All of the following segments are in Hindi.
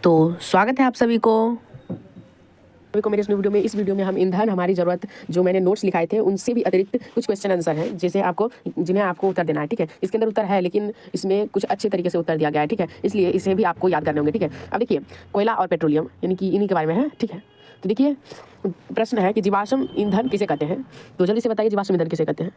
तो स्वागत है आप सभी को मेरे इस वीडियो में हम ईंधन हमारी ज़रूरत जो मैंने नोट्स लिखाए थे उनसे भी अतिरिक्त कुछ क्वेश्चन आंसर हैं जिन्हें आपको उत्तर देना है। ठीक है, इसके अंदर उत्तर है लेकिन इसमें कुछ अच्छे तरीके से उत्तर दिया गया है। ठीक है, इसलिए इसे भी आपको याद करने होंगे। ठीक है, अब देखिए कोयला और पेट्रोलियम यानी कि इन्हीं के बारे में है। ठीक है, तो देखिए प्रश्न है कि जीवाश्म ईंधन किसे कहते हैं। तो जल्दी से बताइए जीवाश्म ईंधन किसे कहते हैं।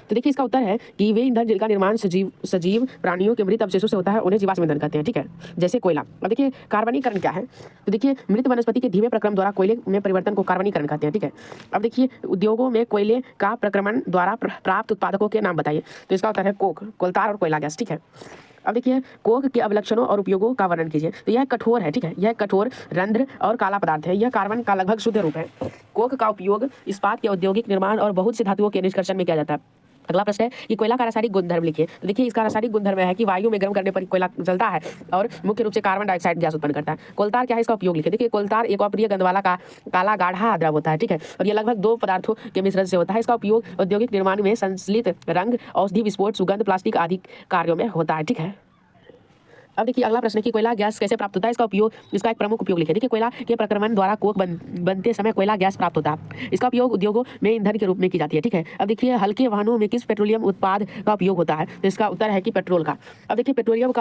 तो देखिए इसका उत्तर है कि वे ईंधन जिनका निर्माण सजीव प्राणियों के मृत अवशेषों से होता है उन्हें जीवाश्म ईंधन कहते हैं। ठीक है, जैसे कोयला। अब देखिए कार्बनीकरण क्या है। तो देखिए मृत वनस्पति के धीमे प्रक्रम द्वारा कोयले में परिवर्तन को कार्बनीकरण कहते हैं। ठीक है, अब देखिए उद्योगों में कोयले का प्रक्रमण द्वारा प्राप्त उत्पादकों के नाम बताइए। तो इसका उत्तर है कोक, कोलतार और कोयला गैस। ठीक है, अब देखिए कोक के अवलक्षणों और उपयोगों का वर्णन कीजिए। तो यह कठोर है। ठीक है, यह कठोर रंध्र और काला पदार्थ है। यह कार्बन का लगभग शुद्ध रूप है। कोक का उपयोग इस्पात के औद्योगिक निर्माण और बहुत से धातुओं के निष्कर्षण में किया जाता है। अगला प्रश्न है कि कोयला का रासायनिक गुणधर्म लिखिए। तो देखिए इसका रासायनिक गुणधर्म है कि वायु में गर्म करने पर कोयला जलता है और मुख्य रूप से कार्बन डाइऑक्साइड गैस उत्पन्न करता है। कोलतार क्या है, इसका उपयोग लिखिए। देखिए कोलतार एक अप्रिय गंध वाला काला गाढ़ा द्रव होता है। ठीक है, और ये लगभग दो पदार्थों के मिश्रण से होता है। इसका उपयोग औद्योगिक निर्माण में संश्लित रंग, औषधि विस्फोट, सुगंध, प्लास्टिक आदि कार्यों में होता है। ठीक है, अब देखिए अगला प्रश्न है कि कोयला गैस कैसे प्राप्त होता है। इसका एक प्रमुख उपयोग लिखिए। देखिए कोयला के प्रक्रमण द्वारा कोक बनते समय कोयला गैस प्राप्त होता है। इसका उपयोग उद्योगों में ईंधन के रूप में की जाती है। ठीक है, अब देखिए हल्के वाहनों में किस पेट्रोलियम उत्पाद का उपयोग होता है। तो इसका उत्तर है कि पेट्रोल का। अब देखिए पेट्रोलियम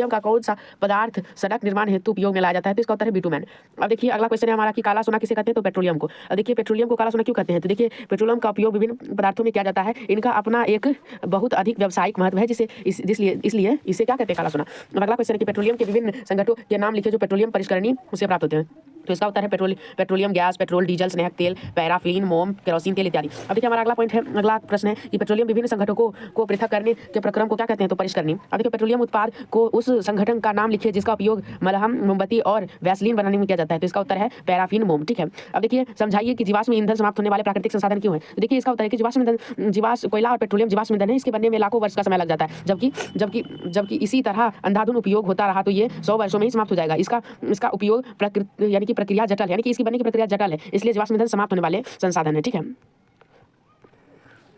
का कौन सा पदार्थ सड़क निर्माण हेतु उपयोग में लाया जाता है। तो इसका उत्तर है बिटुमेन। अब देखिए अगला क्वेश्चन है हमारा कि काला सोना किसे कहते हैं। तो पेट्रोलियम को। अब देखिए पेट्रोलियम को काला सोना क्यों कहते हैं। तो देखिए पेट्रोलियम का उपयोग विभिन्न पदार्थों में किया जाता है। इनका अपना एक बहुत अधिक व्यावसायिक महत्व है इसलिए इसे क्या कहते हैं, काला सोना। अगला क्वेश्चन है कि पेट्रोलियम के संगठनों के नाम लिखे जो पेट्रोलियम परिष्करणी से प्राप्त होते हैं। तो इसका उत्तर है पेट्रोलियम गैस, पेट्रोल, डीजल, स्नेहक तेल, पैराफिन, मोम, केरोसिन तेल इत्यादि। अब देखिए हमारा अगला प्रश्न है कि पेट्रोलियम विभिन्न संगठनों को पृथक करने के प्रक्रम को क्या कहते हैं। तो परिष्करणी। अब देखिए पेट्रोलियम उत्पाद को उस संगठन का नाम लिखिए जिसका उपयोग मलहम, मोमबत्ती और वैसलीन बनाने में किया जाता है। तो इसका उत्तर है पैराफिन, मोम। ठीक है, अब देखिए समझाइए कि जीवाश्म ईंधन समाप्त होने वाले प्राकृतिक संसाधन क्यों है। तो देखिए इसका उत्तर है कि कोयला और पेट्रोलियम जीवाश्म ईंधन है। इसके बनने में लाखों वर्ष का समय लग जाता है, जबकि इसी तरह अंधाधुंध उपयोग होता रहा तो ये 100 वर्षों में ही समाप्त हो जाएगा। इसका उपयोग प्रक्रिया जटिल है, यानी कि इसकी बनने की प्रक्रिया जटिल है, इसलिए जीवाश्म ईंधन समाप्त होने वाले संसाधन है। ठीक है,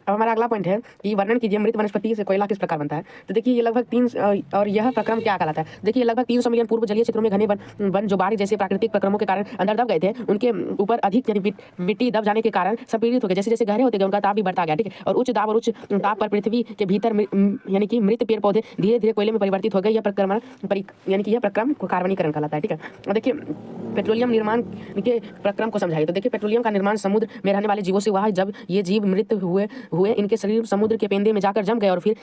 अब हमारा अगला पॉइंट है कि वर्णन कीजिए मृत वनस्पति से कोयला किस प्रकार बनता है। तो देखिए ये लगभग 3 और यह प्रक्रम क्या कहलाता है। देखिए लगभग 300 मिलियन पूर्व जलीय क्षेत्रों में घने वन जो बाढ़ जैसे प्राकृतिक प्रक्रमों के कारण अंदर दब गए थे, उनके ऊपर अधिक मिट्टी दब जाने के कारण संपीड़ित हो गए। जैसे जैसे गहरे होते गए उनका ताप भी बढ़ता गया। ठीक है, और उच्च ताप पर पृथ्वी के भीतर यानी कि मृत पेड़ पौधे धीरे धीरे कोयले में परिवर्तित हो गए। यह प्रक्रम को कार्बनीकरण कहलाता है। ठीक है, और देखिए पेट्रोलियम निर्माण के प्रक्रम को समझाइए। तो देखिए पेट्रोलियम का निर्माण समुद्र में रहने वाले जीवों से हुआ है। जब ये जीव मृत हुए इनके शरीर समुद्र के पेंदे में जाकर जम गए और फिर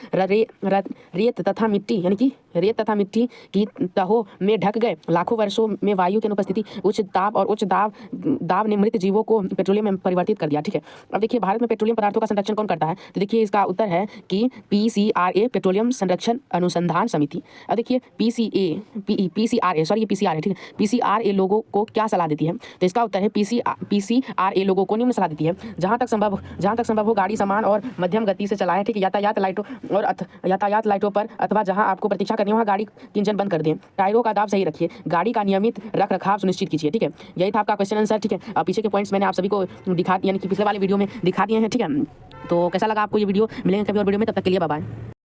रेत तथा मिट्टी की तहों में ढक गए। लाखों वर्षों में वायु की अनुपस्थिति, उच्च ताप और उच्च दाब ने मृत जीवों को पेट्रोलियम में परिवर्तित कर दिया। ठीक है, अब देखिए भारत में पेट्रोलियम पदार्थों का संरक्षण कौन करता है। तो देखिए इसका उत्तर है कि PCRA, पेट्रोलियम संरक्षण अनुसंधान समिति। अब देखिए PCRA है। ठीक है, PCRA लोगों को क्या सलाह देती है। तो इसका उत्तर है PCRA लोगों को निम्न सलाह देती है। जहां तक संभव हो गाड़ी समान और मध्यम गति से चलाएं। ठीक है, यातायात लाइटों पर अथवा जहां आपको प्रतीक्षा करनी हो वहां गाड़ी की इंजन बंद कर दें। टायरों का दाब सही रखिए। गाड़ी का नियमित रख रखाव सुनिश्चित कीजिए। ठीक है, यही था आपका क्वेश्चन आंसर। ठीक है, पीछे के पॉइंट्स मैंने आप सभी को यानी कि पिछले वाले वीडियो में दिखा दिए हैं। ठीक है, तो कैसा लगा आपको ये वीडियो। मिलेंगे कभी और वीडियो में, तब तक के लिए बाय बाय।